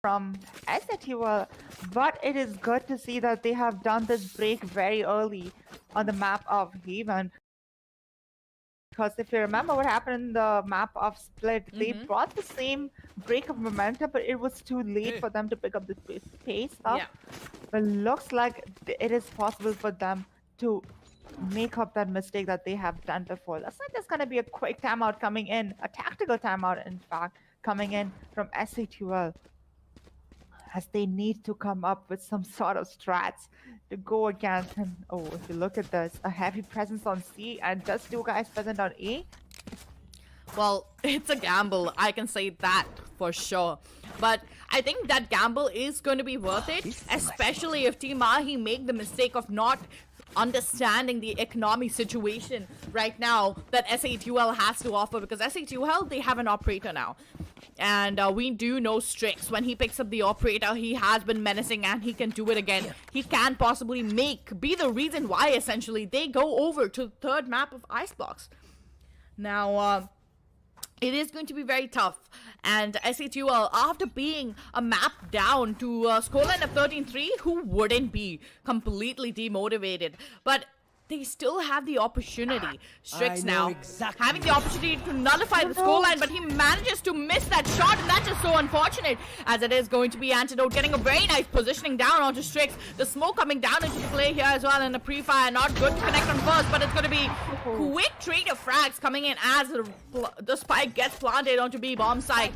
from S8ul, but it is good to see that they have done this break very early on the map of Haven. Because if you remember what happened in the map of Split, they brought the same break of momentum, but it was too late for them to pick up the pace up. Yeah. But looks like it is possible for them to make up that mistake that they have done before. Looks like there's going to be a quick timeout coming in, a tactical timeout, in fact, coming in from S8ul, as they need to come up with some sort of strats to go against him. Oh, if you look at this, a heavy presence on C and just 2 guys present on A. Well, it's a gamble, I can say that for sure. But I think that gamble is going to be worth it, especially if Team Mahi make the mistake of not understanding the economic situation right now that S8ul has to offer, because S8ul, they have an operator now. And we do know Strix, when he picks up the operator, he has been menacing and he can do it again. He can possibly be the reason why, essentially, they go over to the third map of Icebox. Now, it is going to be very tough. And S8ul, after being a map down to a scoreline of 13-3, who wouldn't be completely demotivated? But they still have the opportunity. Strix now having the opportunity to nullify the scoreline, but he manages to miss that shot, and that's just so unfortunate, as it is going to be Antidote getting a very nice positioning down onto Strix. The smoke coming down into play here as well, and a pre-fire not good to connect on first, but it's going to be quick trade of frags coming in as the spike gets planted onto B bomb site.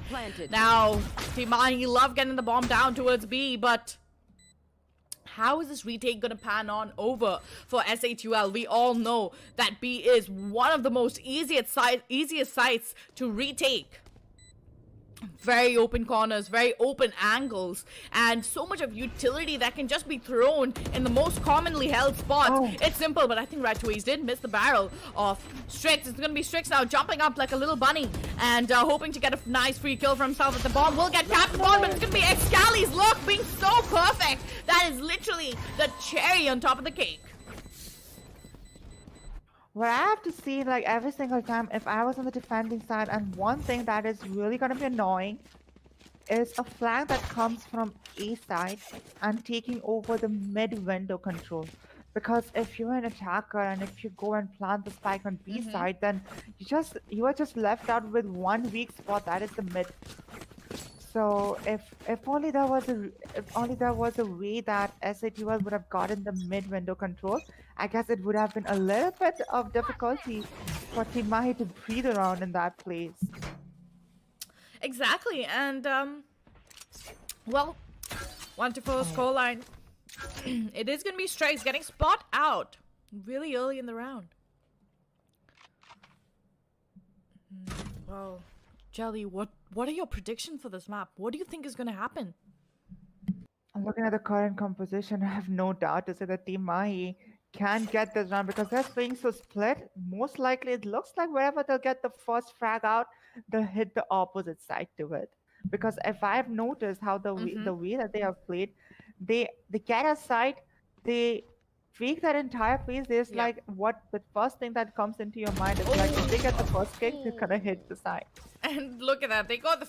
Now, Team Mahi love getting the bomb down towards B, but how is this retake going to pan on over for S8ul? We all know that B is one of the most easiest sites to retake. Very open corners, very open angles, and so much of utility that can just be thrown in the most commonly held spots. It's simple, but I think Right to Ace did miss the barrel of Strix. It's going to be Strix now jumping up like a little bunny and hoping to get a nice free kill for himself. At the bomb will get capped on, but it's going to be Excali's look being so perfect. That is literally the cherry on top of the cake. What I have to see, like, every single time, if I was on the defending side, and one thing that is really going to be annoying is a flag that comes from A side and taking over the mid window control. Because if you're an attacker and if you go and plant the spike on B side, then you are just left out with one weak spot, that is the mid. So if only there was a way that S8ul would have gotten the mid window control, I guess it would have been a little bit of difficulty for Team Mahi to breathe around in that place. Exactly, and well, wonderful scoreline. It is gonna be Strikes getting spot out really early in the round. Well, Jelly, what are your predictions for this map? What do you think is going to happen? I'm looking at the current composition. I have no doubt to say that Team Mahi can get this round because they're swinging so split. Most likely, it looks like wherever they'll get the first frag out, they'll hit the opposite side to it. Because if I've noticed how the way that they have played, they get a side, they fake that entire phase. There's like what the first thing that comes into your mind is like if they get the first kick, they're gonna hit the side. And look at that, they got the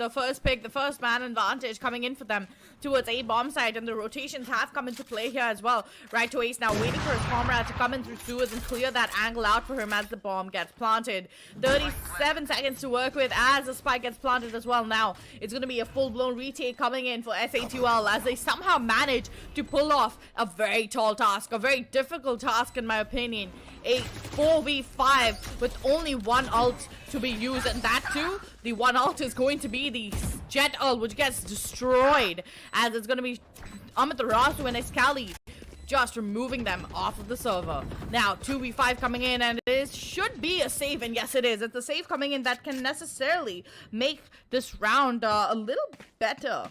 first pick, the first man advantage coming in for them towards A bomb site, and the rotations have come into play here as well. Right to Ace now waiting for his comrade to come in through sewers and clear that angle out for him as the bomb gets planted. 37 seconds to work with as the spike gets planted as well. Now it's going to be a full-blown retake coming in for S8ul as they somehow manage to pull off a very tall task, a very difficult task in my opinion. A 4v5 with only one ult to be used, and that too, the one ult is going to be the Jet ult, which gets destroyed as it's going to be Amit Rasu and Excali just removing them off of the server. Now 2v5 coming in, and it should be a save, and yes it is. It's a save coming in that can necessarily make this round a little better.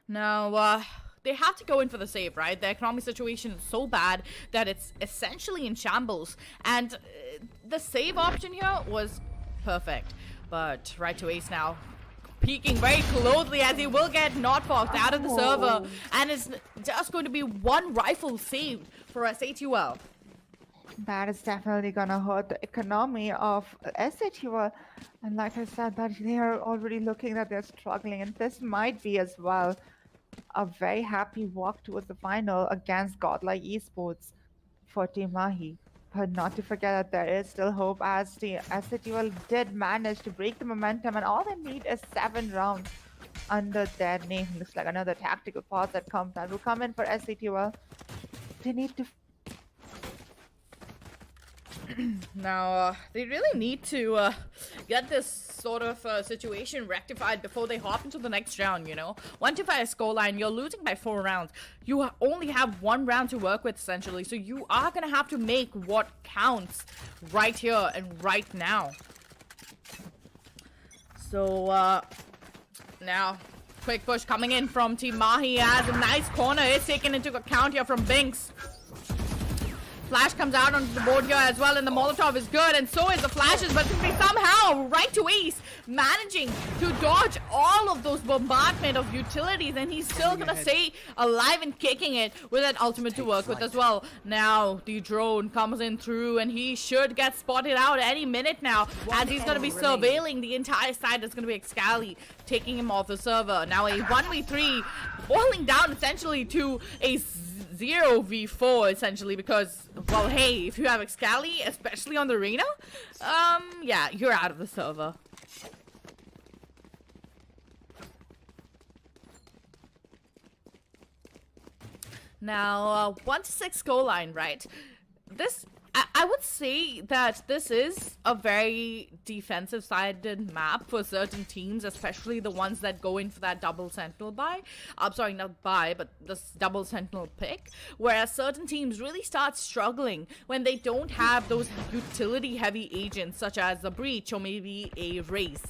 Now they have to go in for the save, right? The economic situation is so bad that it's essentially in shambles. And the save option here was perfect. But Right to Ace now peeking very closely as he will get Notfox out of the server. And it's just going to be one rifle saved for S8ul. That is definitely gonna hurt the economy of S8ul. And like I said, that they are already looking that they're struggling, and this might be as well a very happy walk towards the final against Godlike Esports for Team Mahi. But not to forget that there is still hope as the S8ul did manage to break the momentum, and all they need is 7 rounds under their name. Looks like another tactical pause that will come in for S8ul. They need to Now, they really need to get this sort of situation rectified before they hop into the next round, you know? 1-5 scoreline, you're losing by 4 rounds. You only have 1 round to work with, essentially, so you are gonna have to make what counts right here and right now. So, now, quick push coming in from Team Mahi as a nice corner is taken into account here from Binks. Flash comes out onto the board here as well, and the Molotov is good, and so is the flashes, but they somehow, right to Ace, managing to dodge all of those bombardment of utilities, and he's still gonna stay alive and kicking it with that ultimate to work with as well. Now, the drone comes in through, and he should get spotted out any minute now, as he's gonna be surveilling the entire side. That's gonna be Excali taking him off the server. Now a 1v3, boiling down essentially to a 0v4 essentially, because, well, hey, if you have Excali, especially on the arena, yeah, you're out of the server. Now, 1-6 goal line, right? This, I would say that this is a very defensive-sided map for certain teams, especially the ones that go in for that double sentinel buy. I'm sorry, not buy, but this double sentinel pick. Whereas certain teams really start struggling when they don't have those utility-heavy agents, such as a Breach or maybe a Raze.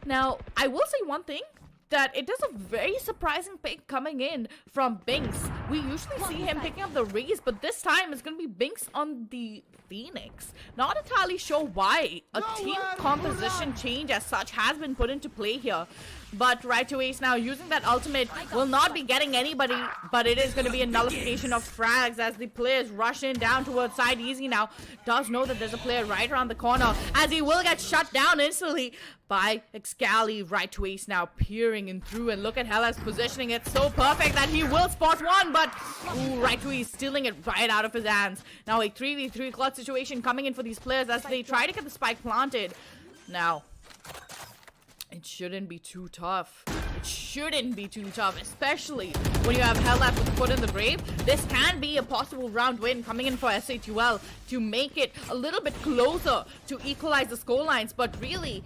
Now, I will say one thing, that it is a very surprising pick coming in from Binks. We usually see him picking up the Raze, but this time it's going to be Binks on the Phoenix. Not entirely sure why. A team composition change as such has been put into play here. But right to Ace now using that ultimate will not be getting anybody, but it is going to be a nullification of frags as the players rush in down towards side. Easy now does know that there's a player right around the corner, as he will get shut down instantly by Excali. Right to Ace now peering in through, and look at Hellas positioning it so perfect that he will spot one, but ooh, right to Ace stealing it right out of his hands. Now a 3v3 clutch situation coming in for these players as they try to get the spike planted. Now, it shouldn't be too tough. It shouldn't be too tough, especially when you have Hellaf with the foot in the grave. This can be a possible round win coming in for S8ul to make it a little bit closer to equalize the score lines. But really,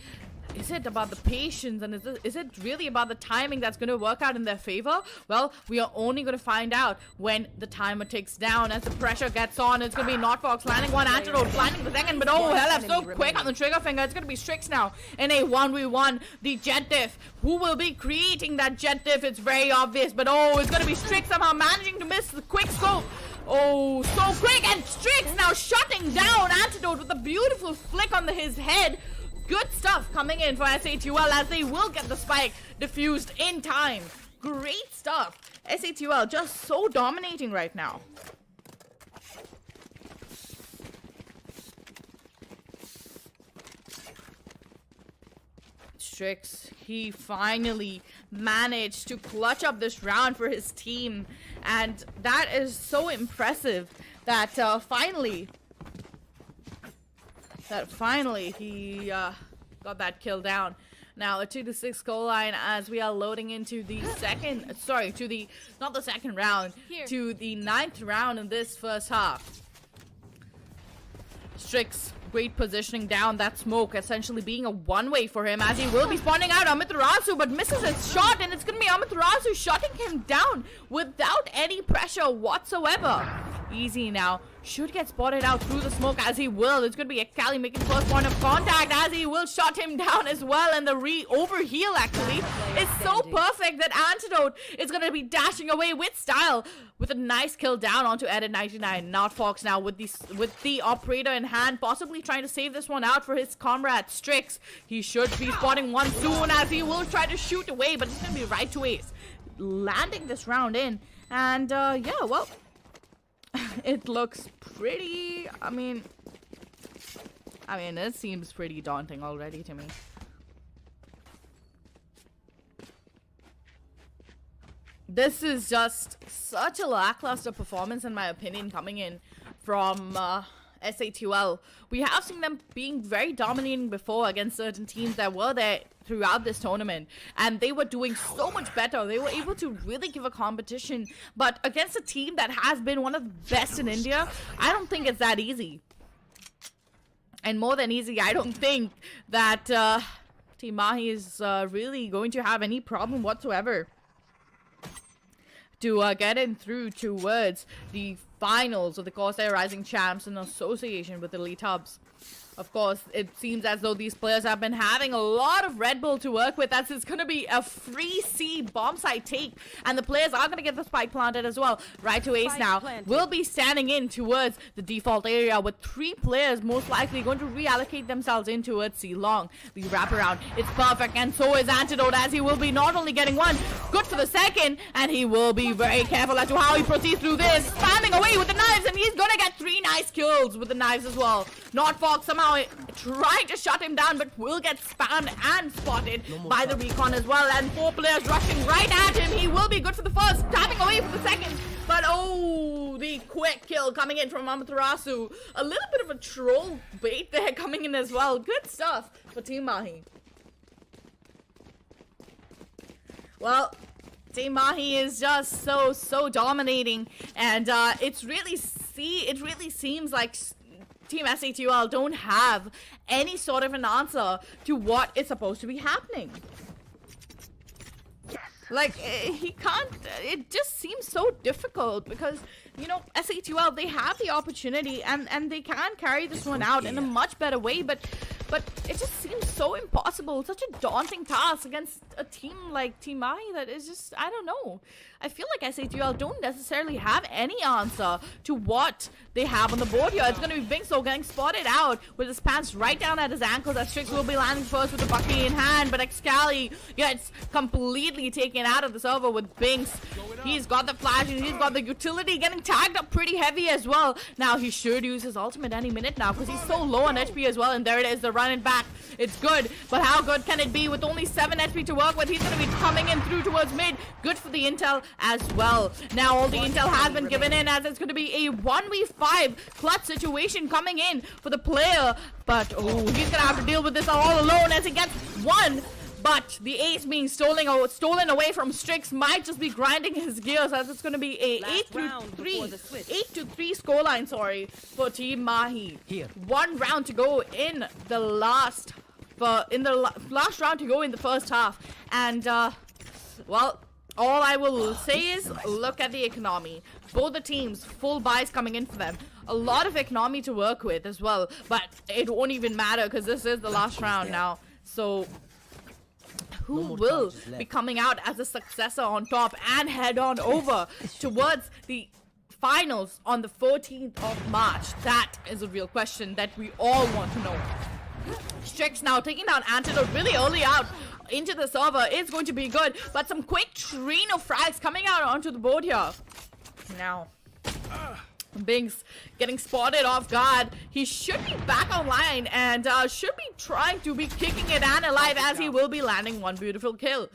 is it about the patience, and is it really about the timing that's going to work out in their favor? Well, we are only going to find out when the timer ticks down as the pressure gets on. It's going to be Notfox landing one antidote, landing the second, but oh, Hellaf so quick on the trigger finger. It's going to be Strix now in a 1v1. The jet diff. Who will be creating that jet diff? It's very obvious, but oh, it's going to be Strix somehow managing to miss the quick scope. Oh, so quick, and Strix now shutting down Antidote with a beautiful flick on his head. Good stuff coming in for S8ul as they will get the spike diffused in time. Great stuff. S8ul just so dominating right now. Strix, he finally managed to clutch up this round for his team. And that is so impressive that finally he got that kill down. Now a 2-6 goal line as we are loading into the not the second round, to the 9th round in this first half. Strix, great positioning down that smoke, essentially being a one-way for him as he will be spawning out Amitarasu, but misses his shot, and it's gonna be Amitarasu shutting him down without any pressure whatsoever. Easy now. Should get spotted out through the smoke as he will. It's going to be Excali making first point of contact as he will shut him down as well. And the overheal actually is so perfect that Antidote is going to be dashing away with style with a nice kill down onto Edit 99. Notfox now with the operator in hand, possibly trying to save this one out for his comrade Strix. He should be spotting one soon as he will try to shoot away, but it's going to be right to Ace landing this round in. And yeah, well, it looks pretty, I mean, it seems pretty daunting already to me. This is just such a lackluster performance, in my opinion, coming in from S8ul. We have seen them being very dominating before against certain teams that were there throughout this tournament, and they were doing so much better. They were able to really give a competition, but against a team that has been one of the best in India, I don't think it's that easy. And more than easy, I don't think that Team Mahi is really going to have any problem whatsoever to get in through towards the finals of the CORSAIR Rising Champs in association with Elite Hubs. Of course, it seems as though these players have been having a lot of Red Bull to work with, as it's going to be a free C bomb site take, and the players are going to get the spike planted as well. Right to Ace now will be standing in towards the default area, with 3 players most likely going to reallocate themselves in towards C long. The wraparound, it's perfect, and so is Antidote, as he will be not only getting one, good for the second, and he will be very careful as to how he proceeds through this, spamming away with the knives, and he's going to get 3 nice kills with the knives as well. Not Fox somehow trying to shut him down, but will get spammed and spotted by the recon as well, and 4 players rushing right at him. He will be good for the first, tapping away for the second, but oh, the quick kill coming in from Amaterasu. A little bit of a troll bait there coming in as well. Good stuff for Team Mahi. Well, Team Mahi is just so dominating, and it really seems like Team S8ul don't have any sort of an answer to what is supposed to be happening. Like, he can't, it just seems so difficult because, you know, S8ul, they have the opportunity and they can carry this one out in a much better way, but it just seems so impossible, such a daunting task against a team like Team Mahi that is just, I don't know. I feel like S8ul don't necessarily have any answer to what they have on the board here. It's going to be Bingso getting spotted out with his pants right down at his ankles, as Strix will be landing first with the bucket in hand, but Excali gets completely taken out of the server with Binks. He's got the flash and he's got the utility getting tagged up pretty heavy as well. Now he should use his ultimate any minute now because he's so low on HP as well, and there it is, the run it back. It's good, but how good can it be with only 7 HP to work with? He's going to be coming in through towards mid. Good for the intel as well. Now all the intel has been given in, as it's going to be a 1v5 clutch situation coming in for the player, but oh, he's going to have to deal with this all alone as he gets one. But the ace being stolen away from Strix might just be grinding his gears, as it's going to be a 8-3 scoreline, sorry, for Team Mahi. Here. 1 round to go in the last round to go in the first half, and well, all I will say is look at the economy. Both the teams, full buys coming in for them. A lot of economy to work with as well, but it won't even matter because this is the last round now. So who will be coming out as a successor on top and head on over towards the finals on the 14th of March? That is a real question that we all want to know. Strix now taking down Antidote really early out into the server is going to be good, but some quick Trino frags coming out onto the board here. Now, Binks getting spotted off guard. He should be back online and should be trying to be kicking it and alive, as he will be landing one beautiful kill.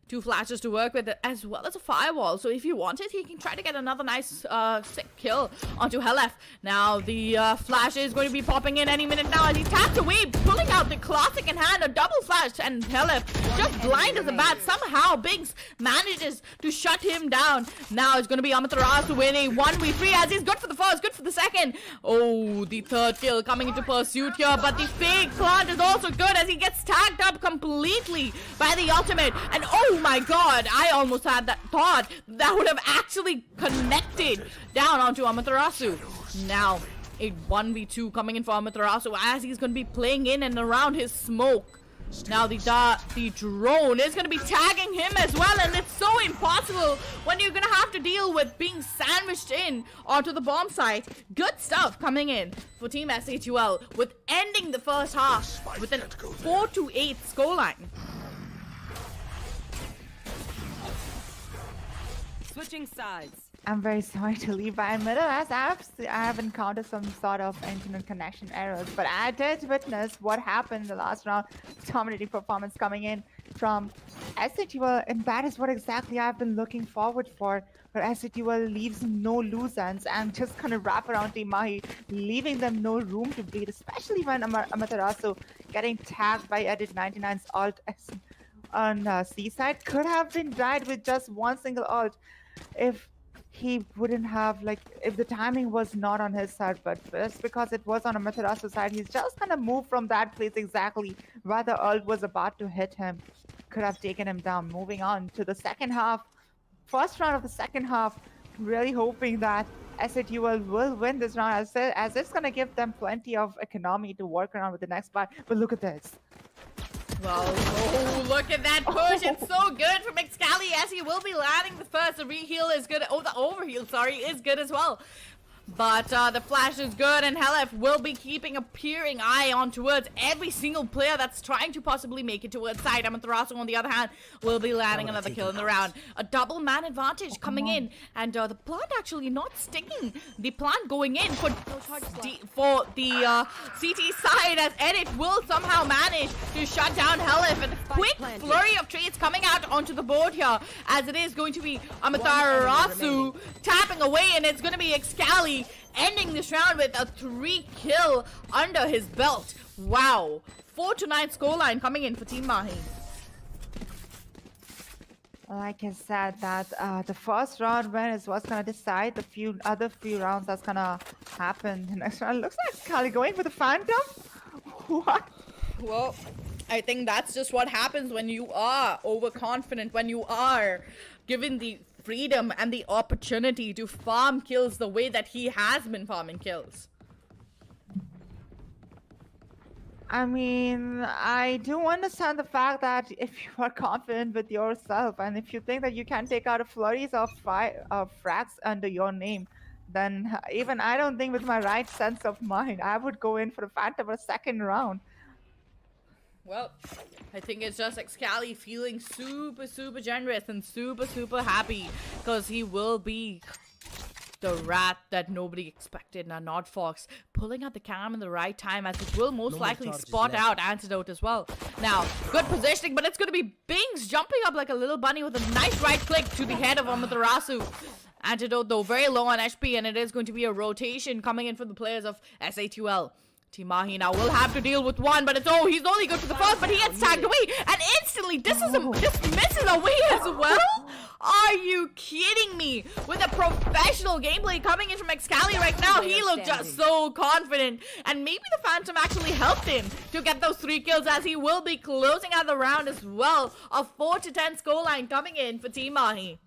2 flashes to work with, as well as a firewall. So if he wanted, he can try to get another nice sick kill onto Helef. Now the flash is going to be popping in any minute now as he taps away, pulling out the classic in hand, a double flash, and Helef just blind as a bat. Somehow Biggs manages to shut him down. Now it's going to be Amaterasu win a 1v3, as he's good for the first, good for the second. Oh, the third kill coming into pursuit here, but the fake plant is also good as he gets tagged up completely by the ultimate. And oh my god, I almost had that thought that would have actually connected down onto Amaterasu. Now a 1v2 coming in for Amaterasu, as he's going to be playing in and around his smoke. Now the drone is going to be tagging him as well, and it's so impossible when you're going to have to deal with being sandwiched in onto the bomb site. Good stuff coming in for Team S8ul, with ending the first half with an 4-8 scoreline. Switching sides. I'm very sorry to leave by in middle as I have encountered some sort of internet connection errors, but I did witness what happened in the last round. Dominating performance coming in from S8ul, and that is what exactly I've been looking forward for. Where S8ul leaves no loose ends and just kind of wrap around Team Mahi, leaving them no room to breathe, especially when Amaterasu getting tagged by Edit 99's ult on Seaside could have been died with just one single ult if he wouldn't have, like, if the timing was not on his side, but just because it was on Amaterasu's side, he's just kind of moved from that place exactly where the ult was about to hit him. Could have taken him down. Moving on to the second half, first round of the second half, really hoping that S8ul will win this round as it's going to give them plenty of economy to work around with the next part. But look at this. Well, oh, look at that push. It's so good from Excali as he will be landing the first. The re-heal is good. Oh, the overheal, sorry, is good as well. But the flash is good, and Helef will be keeping a peering eye on towards every single player that's trying to possibly make it towards side. Amaterasu, on the other hand, will be landing another kill in the round. A double man advantage coming in, and the plant actually not sticking. The plant going in for the CT side, as Edit will somehow manage to shut down Helef. And a quick flurry of trades coming out onto the board here, as it is going to be Amaterasu tapping away, and it's going to be Excali ending this round with a 3-kill under his belt. Wow. 4-9 scoreline coming in for Team Mahi. Like I said, that the first round win is what's gonna decide the few rounds that's gonna happen. The next round looks like Kali going for the Phantom. What? Well, I think that's just what happens when you are overconfident, when you are given the freedom and the opportunity to farm kills the way that he has been farming kills. I mean, I do understand the fact that if you are confident with yourself and if you think that you can take out a flurries of frags under your name, then even I don't think with my right sense of mind, I would go in for a Phantom a second round. Well, I think it's just Excali feeling super generous and super happy because he will be the rat that nobody expected. Now, not Fox pulling out the cam in the right time, as it will most likely spot out Antidote as well. Now, good positioning, but it's going to be Bings jumping up like a little bunny with a nice right click to the head of Amaterasu. Antidote, though, very low on HP, and it is going to be a rotation coming in for the players of S8ul. Team Mahi now will have to deal with one, but it's he's only good for the first, but he gets tagged away, and instantly this misses away as well. Are you kidding me? With a professional gameplay coming in from Excali right now, he looked just so confident, and maybe the Phantom actually helped him to get those 3 kills, as he will be closing out the round as well. A 4-10 scoreline coming in for Team Mahi.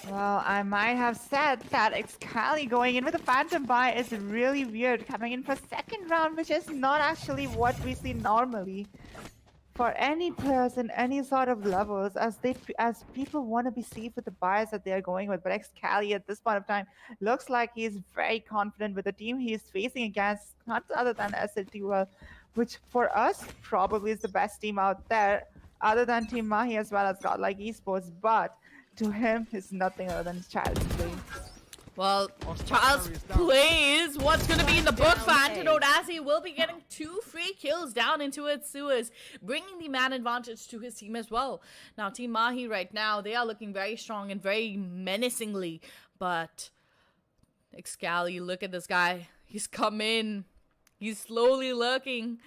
Well, I might have said that Excali going in with a Phantom buy is really weird, coming in for second round, which is not actually what we see normally for any players in any sort of levels, as people want to be safe with the buys that they are going with. But Excali at this point of time looks like he's very confident with the team he's facing against, not other than S8ul, which for us probably is the best team out there, other than Team Mahi as well as Godlike Esports, but to him, it's nothing other than child's play. Well, child's play is what's going to be in the book for Antidote, as he will be getting 2 free kills down into its sewers, bringing the man advantage to his team as well. Now, Team Mahi right now, they are looking very strong and very menacingly, but Excali, look at this guy. He's come in. He's slowly lurking.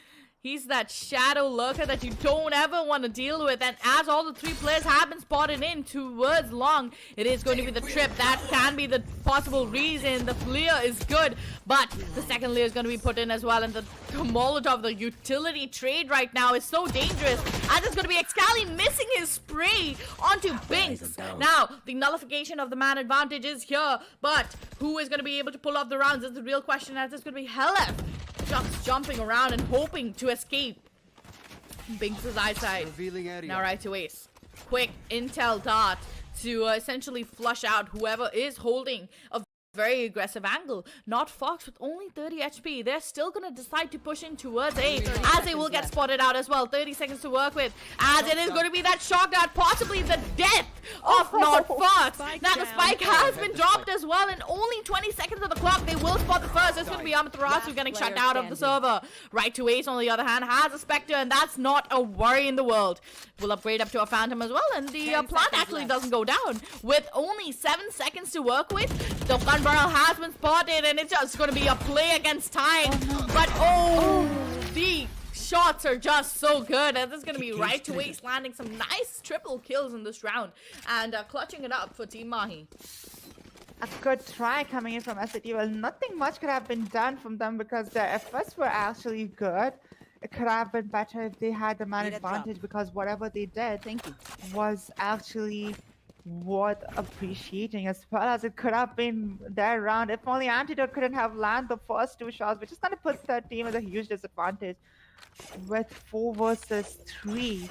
He's that shadow lurker that you don't ever want to deal with. And as all the 3 players have been spotted in towards long, it is going to be the trip. That can be the possible reason. The flare is good, but the second layer is going to be put in as well. And the Molotov, the utility trade right now is so dangerous, as it's going to be Excali missing his spray onto Binks. Now, the nullification of the man advantage is here, but who is going to be able to pull off the rounds is the real question, as it's going to be Helef just jumping around and hoping to escape Binks' eyesight. Now right to Ace. Quick intel dart to essentially flush out whoever is holding a very aggressive angle. Not Fox with only 30 HP. They're still going to decide to push in towards A, as they will get spotted out as well. 30 seconds to work with, as it is going to be that shock dart, possibly the death of Not Fox. Now the spike has been dropped as well, and only 20 seconds on the clock. They will spot the first. It's going to be Amaterasu getting shut out of the server. Right to Ace, on the other hand, has a Spectre, and that's not a worry in the world. We'll upgrade up to a Phantom as well, and the plant actually doesn't go down. With only 7 seconds to work with, the gun barrel has been spotted, and it's just going to be a play against time. But the shots are just so good, and this is going to be right to Ace, landing some nice triple kills in this round, and clutching it up for Team Mahi. A good try coming in from S8ul. Nothing much could have been done from them because their efforts were actually good. It could have been better if they had the man advantage, because whatever they did was actually worth appreciating, as well as it could have been their round. If only Antidote couldn't have landed the first 2 shots, which is going to put their team at a huge disadvantage with 4 versus 3.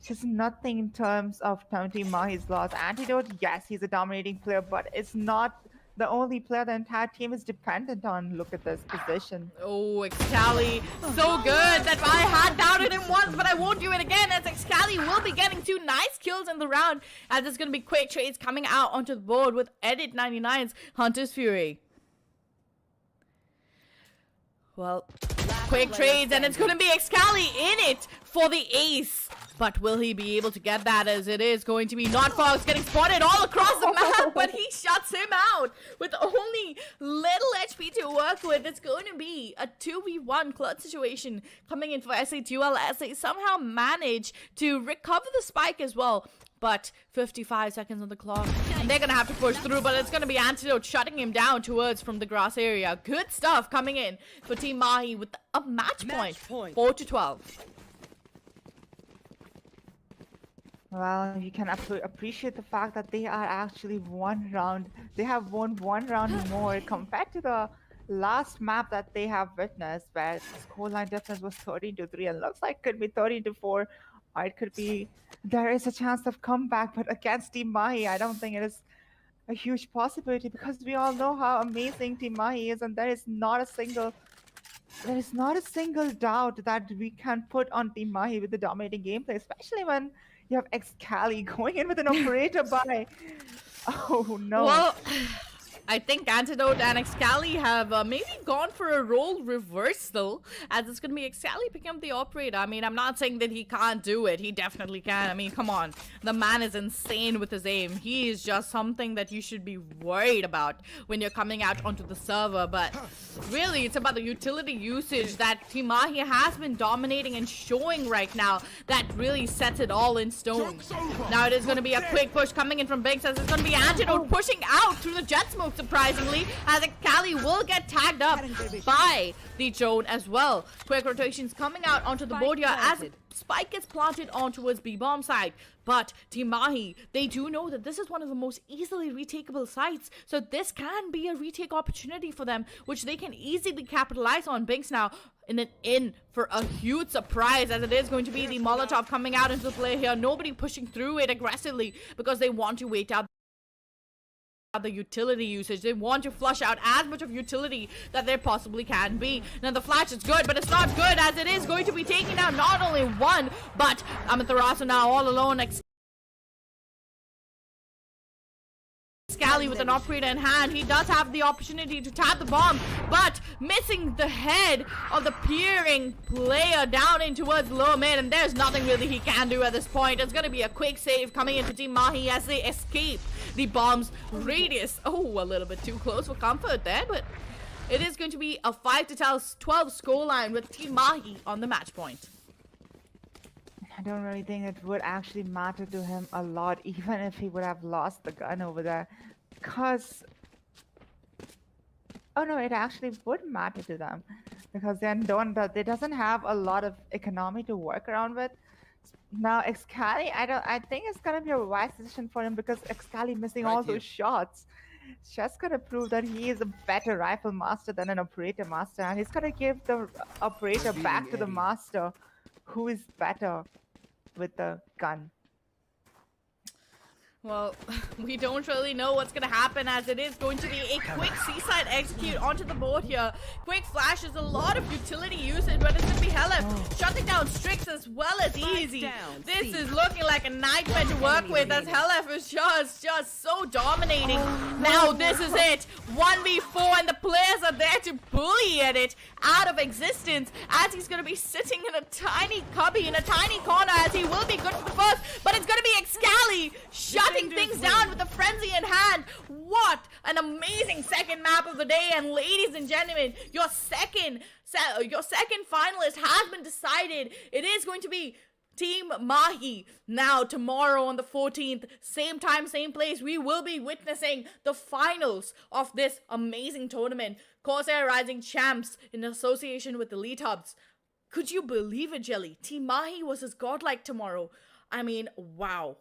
Just nothing in terms of Team Mahi's loss. Antidote, yes, he's a dominating player, but it's not the only player the entire team is dependent on. Look at this position. Oh, Excali, so good that I had doubted him once, but I won't do it again, as Excali will be getting 2 nice kills in the round, as there's going to be quick trades coming out onto the board with Edit 99's Hunter's Fury. Well, quick trades, and it's going to be Excali in it for the ace. But will he be able to get that, as it is going to be Not Fox getting spotted all across the map, but he shuts him out with only little HP to work with. It's going to be a 2v1 clutch situation coming in for S8ul, as they somehow manage to recover the spike as well. But 55 seconds on the clock, and they're going to have to push through, but it's going to be Antidote shutting him down towards from the grass area. Good stuff coming in for Team Mahi with a match point. 4-12. Well, you can appreciate the fact that they are actually 1 round. They have won 1 round more compared to the last map that they have witnessed, where the scoreline difference was 13-3, and looks like it could be 13-4, or it could be there is a chance of comeback. But against Team Mahi, I don't think it is a huge possibility, because we all know how amazing Team Mahi is, and there is not a single doubt that we can put on Team Mahi with the dominating gameplay, especially when you have Excali going in with an operator by. Oh no. Well, I think Antidote and Excali have maybe gone for a role reversal, as it's going to be Excali picking up the operator. I mean, I'm not saying that he can't do it. He definitely can. I mean, come on. The man is insane with his aim. He is just something that you should be worried about when you're coming out onto the server. But really, it's about the utility usage that Team Mahi has been dominating and showing right now that really sets it all in stone. Now it is going to be a quick push coming in from Biggs, as it's going to be Antidote pushing out through the jet smoke, surprisingly, as Excali will get tagged up by the drone as well. Quick rotations coming out onto the board here, as spike gets planted on towards B-bomb side. But Team Mahi, they do know that this is one of the most easily retakeable sites, so this can be a retake opportunity for them, which they can easily capitalize on. Binks now in for a huge surprise, as it is going to be the Molotov coming out into the play here. Nobody pushing through it aggressively, because they want to wait out the utility usage. They want to flush out as much of utility that there possibly can be. Now the flash is good, but it's not good, as it is going to be taking down not only one, but Amaterasu now all alone. Excali with an operator in hand. He does have the opportunity to tap the bomb, but missing the head of the peering player down in towards low mid, and there's nothing really he can do at this point. It's going to be a quick save coming into Team Mahi as they escape the bomb's radius. Oh, a little bit too close for comfort there, but it is going to be a 5-12 scoreline with Team Mahi on the match point. I don't really think it would actually matter to him a lot, even if he would have lost the gun over there, because oh no, it actually would matter to them, because they doesn't have a lot of economy to work around with. Now Excali, I think it's gonna be a wise decision for him, because Excali missing all those shots, it's just gonna prove that he is a better rifle master than an operator master, and he's gonna give the operator back to the master, who is better with the gun. Well, we don't really know what's gonna happen, as it is going to be a quick seaside execute onto the board here. Quick flashes, a lot of utility usage, but it's gonna be Helef shutting down Strix as well as Easy. This is looking like a nightmare to work with, as Helef is just so dominating. Now this is it, 1v4, and the players are there to bully at it out of existence, as he's gonna be sitting in a tiny cubby, in a tiny corner, as he will be good for the first, but it's gonna be Excali shutting things down with a frenzy in hand. What an amazing second map of the day, and ladies and gentlemen, your second finalist has been decided. It is going to be Team Mahi. Now tomorrow on the 14th, same time, same place, we will be witnessing the finals of this amazing tournament, Corsair Rising Champs in association with Elite Hubs. Could you believe it, Jelly? Team Mahi versus Godlike tomorrow. I mean, wow.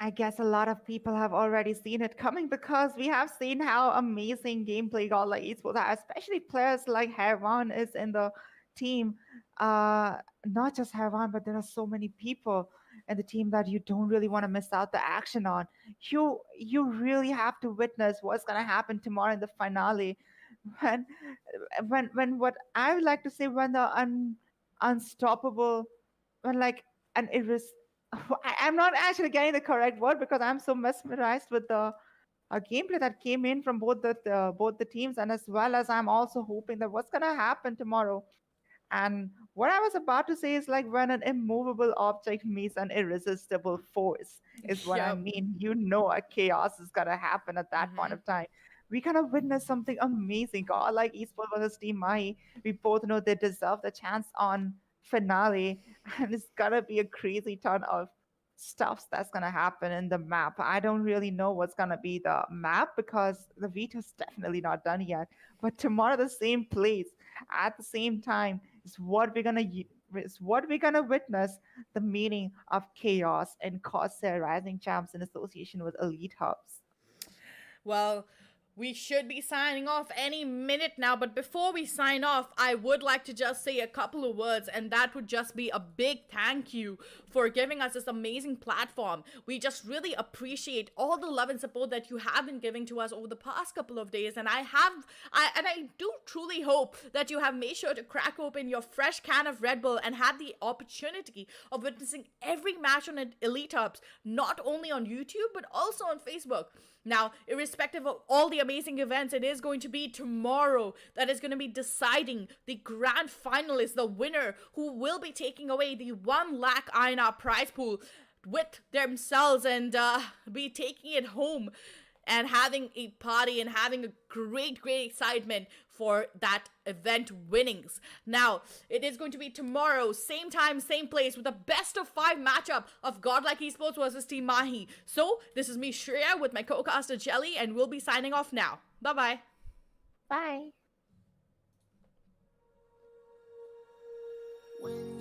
I guess a lot of people have already seen it coming, because we have seen how amazing gameplay Godlike Esports are, especially players like Hervan is in the team. Not just Hervan, but there are so many people in the team that you don't really want to miss out the action on. You really have to witness what's gonna happen tomorrow in the finale. When when what I would like to say, when the unstoppable, when like an I'm not actually getting the correct word, because I'm so mesmerized with the gameplay that came in from both the teams, and as well as I'm also hoping that what's gonna happen tomorrow. And what I was about to say is, like, when an immovable object meets an irresistible force, is what I Yep. mean. You know, a chaos is gonna happen at that point of time. We kind of witnessed something amazing. God, like Esports versus Team Mahi, we both know they deserve the chance on finale, and it's gonna be a crazy ton of stuffs that's gonna happen in the map. I don't really know what's gonna be the map, because the veto's definitely not done yet. But tomorrow, the same place at the same time is what we're gonna witness, the meaning of chaos and Corsair Rising Champs in association with Elite Hubs. Well, we should be signing off any minute now, but before we sign off, I would like to just say a couple of words, and that would just be a big thank you for giving us this amazing platform. We just really appreciate all the love and support that you have been giving to us over the past couple of days, and I do truly hope that you have made sure to crack open your fresh can of Red Bull and had the opportunity of witnessing every match on Elite Hubs, not only on YouTube, but also on Facebook. Now, irrespective of all the amazing events, it is going to be tomorrow that is going to be deciding the grand finalist, the winner, who will be taking away the 1 lakh INR prize pool with themselves, and be taking it home and having a party and having a great excitement for that event winnings. Now, it is going to be tomorrow, same time, same place, with a best of 5 matchup of Godlike Esports versus Team Mahi. So, this is me, Shreya, with my co-caster Jelly, and we'll be signing off now. Bye-bye. Bye. When